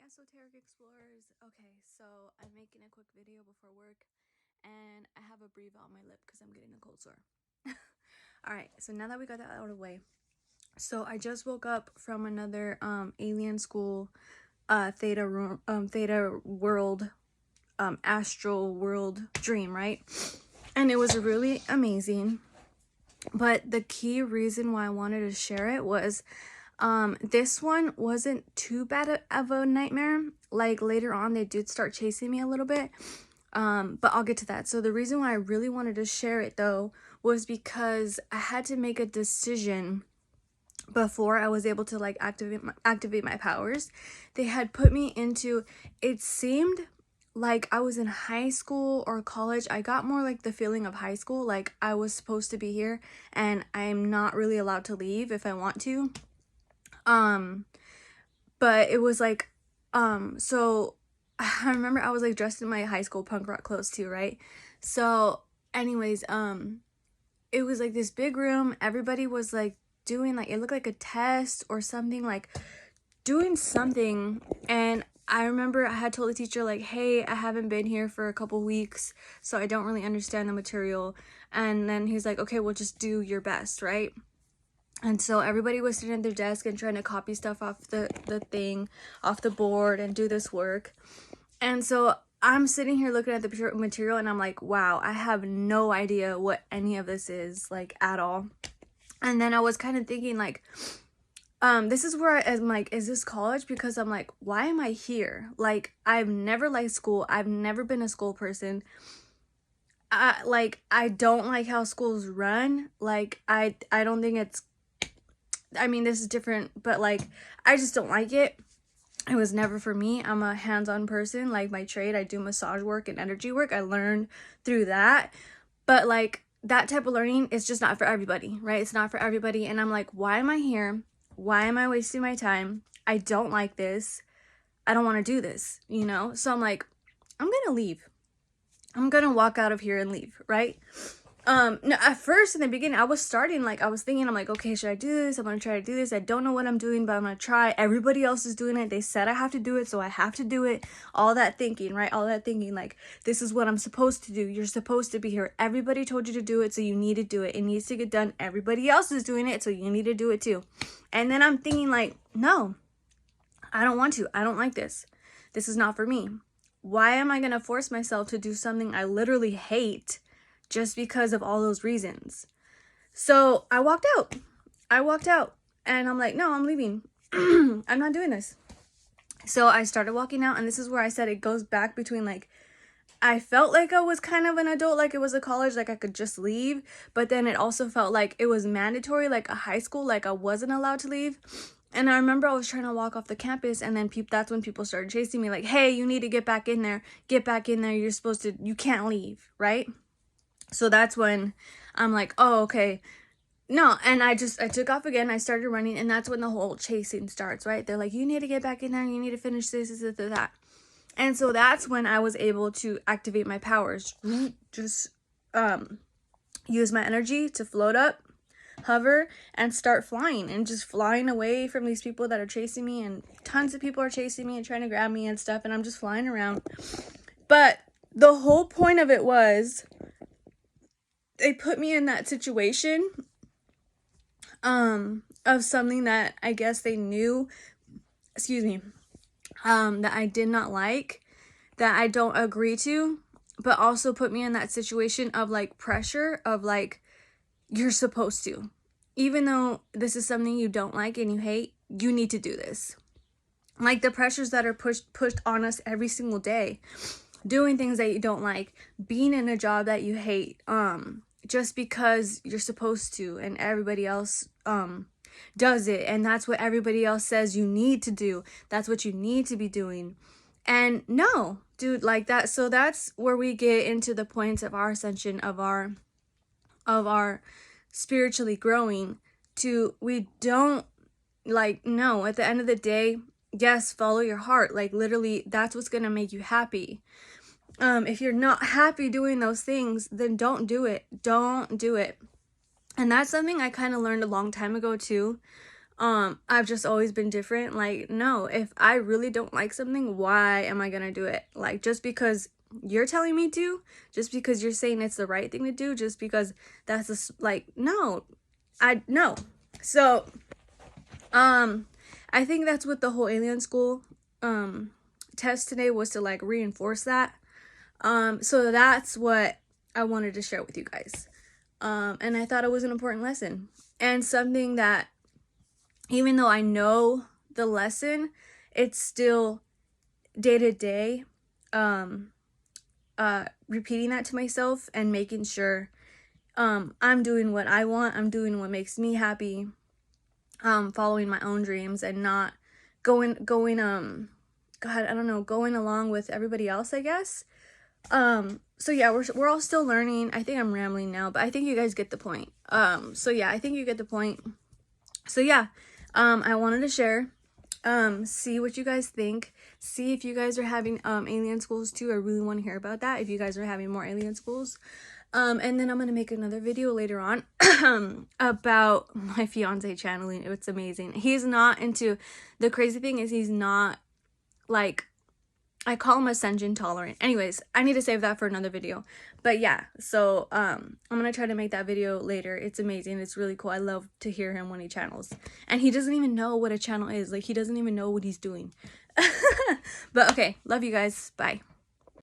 Esoteric Explorers. Okay, so I'm making a quick video before work and I have a breathe on my lip because I'm getting a cold sore. Alright, so now that we got that out of the way, so I just woke up from another alien school theta world astral world dream, right? And it was really amazing. But the key reason why I wanted to share it was this one wasn't too bad of a nightmare. Like later on they did start chasing me a little bit, but I'll get to that. So the reason why I really wanted to share it though was because I had to make a decision before I was able to like activate my powers. They had put me into, it seemed like I was in high school or college. I got more like the feeling of high school, like I was supposed to be here and I'm not really allowed to leave if I want to. But it was like, so I remember I was like dressed in my high school punk rock clothes too, right? So anyways, it was like this big room. Everybody was like doing like, it looked like a test or something, like doing something. And I remember I had told the teacher like, hey, I haven't been here for a couple weeks, so I don't really understand the material. And then he's like, okay, well just do your best, right? And so everybody was sitting at their desk and trying to copy stuff off the thing, off the board, and do this work. And so I'm sitting here looking at the material and I'm like, wow, I have no idea what any of this is, like, at all. And then I was kind of thinking like, this is where I'm like, is this college? Because I'm like, why am I here? Like, I've never liked school. I've never been a school person. I don't like how schools run. Like, I don't think it's, I mean, this is different, but like, I just don't like it. It was never for me. I'm a hands-on person. Like my trade, I do massage work and energy work. I learned through that. But like that type of learning is just not for everybody, right? It's not for everybody. And I'm like, why am I here? Why am I wasting my time? I don't like this. I don't want to do this, you know? So I'm like, I'm going to leave. I'm going to walk out of here and leave, right? No, at first in the beginning I was starting, like I was thinking, I'm like, okay, should I do this? I'm gonna try to do this. I don't know what I'm doing, but I'm gonna try. Everybody else is doing it. They said I have to do it, so I have to do it. All that thinking, right? All that thinking, like, this is what I'm supposed to do. You're supposed to be here. Everybody told you to do it, so you need to do it. It needs to get done. Everybody else is doing it, so you need to do it too. And then I'm thinking like, no, I don't want to. I don't like this. This is not for me. Why am I gonna force myself to do something I literally hate just because of all those reasons? So I walked out. And I'm like, no, I'm leaving. I'm not doing this. So I started walking out, and this is where I said it goes back between like, I felt like I was kind of an adult, like it was a college, like I could just leave, but then it also felt like it was mandatory, like a high school, like I wasn't allowed to leave. And I remember I was trying to walk off the campus, and then that's when people started chasing me, like, hey, you need to get back in there, you're supposed to, you can't leave, right? So that's when I'm like, oh, okay. No, and I took off again. I started running, and that's when the whole chasing starts, right? They're like, you need to get back in there. You need to finish this, that. And so that's when I was able to activate my powers. Just use my energy to float up, hover, and start flying, and just flying away from these people that are chasing me. And tons of people are chasing me and trying to grab me and stuff, and I'm just flying around. But the whole point of it was, they put me in that situation of something that I guess they knew, that I did not like, that I don't agree to, but also put me in that situation of like pressure of like, you're supposed to, even though this is something you don't like and you hate, you need to do this. Like the pressures that are pushed on us every single day, doing things that you don't like, being in a job that you hate, just because you're supposed to and everybody else does it, and that's what everybody else says you need to do. That's what you need to be doing. And no, dude, like that. So that's where we get into the points of our ascension, of our spiritually growing, to, we don't, like, no, at the end of the day, yes, follow your heart. Like literally, that's what's gonna make you happy. If you're not happy doing those things, then don't do it. Don't do it. And that's something I kind of learned a long time ago too. I've just always been different. Like, no, if I really don't like something, why am I gonna do it? Like, just because you're telling me to, just because you're saying it's the right thing to do, just because that's like, no, no. So, I think that's what the whole alien school, test today was, to like reinforce that. So that's what I wanted to share with you guys. And I thought it was an important lesson, and something that, even though I know the lesson, it's still day to day, repeating that to myself and making sure, I'm doing what I want, I'm doing what makes me happy, following my own dreams, and not going, God, I don't know, going along with everybody else, I guess. So yeah, we're all still learning. I think I'm rambling now, but I think you guys get the point. So yeah, I think you get the point. So yeah, I wanted to share, see what you guys think. See if you guys are having, alien schools too. I really want to hear about that, if you guys are having more alien schools. And then I'm going to make another video later on about my fiance channeling. It's amazing. He's not into, the crazy thing is he's not, like, I call him ascension tolerant. Anyways, I need to save that for another video. But yeah, so I'm going to try to make that video later. It's amazing. It's really cool. I love to hear him when he channels. And he doesn't even know what a channel is. Like, he doesn't even know what he's doing. But okay, love you guys. Bye.